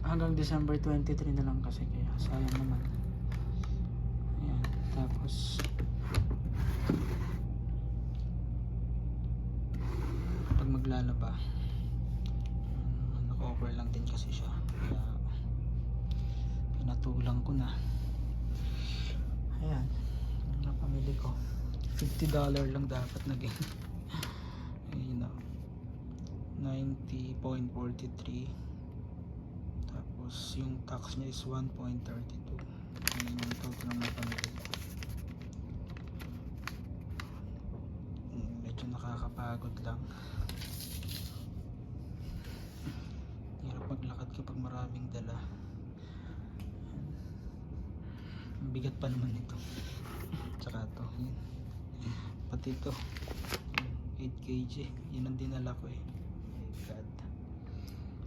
hanggang December 23 na lang kasi, kaya sayang naman. Ayan, tapos pag maglalaba, naka-over lang din kasi siya, kaya pinatulang ko na. Ayan, yung napamili ko, $50 lang dapat naging ayun na, 90.43. tapos yung tax niya is 1.32. ayun yung total ng napamili ko. Medyo nakakapagod lang, hirap maglakad kapag maraming dala. Ang bigat pa naman ito, tsaka to, pati ito 8 kg, yun ang dinala ko eh.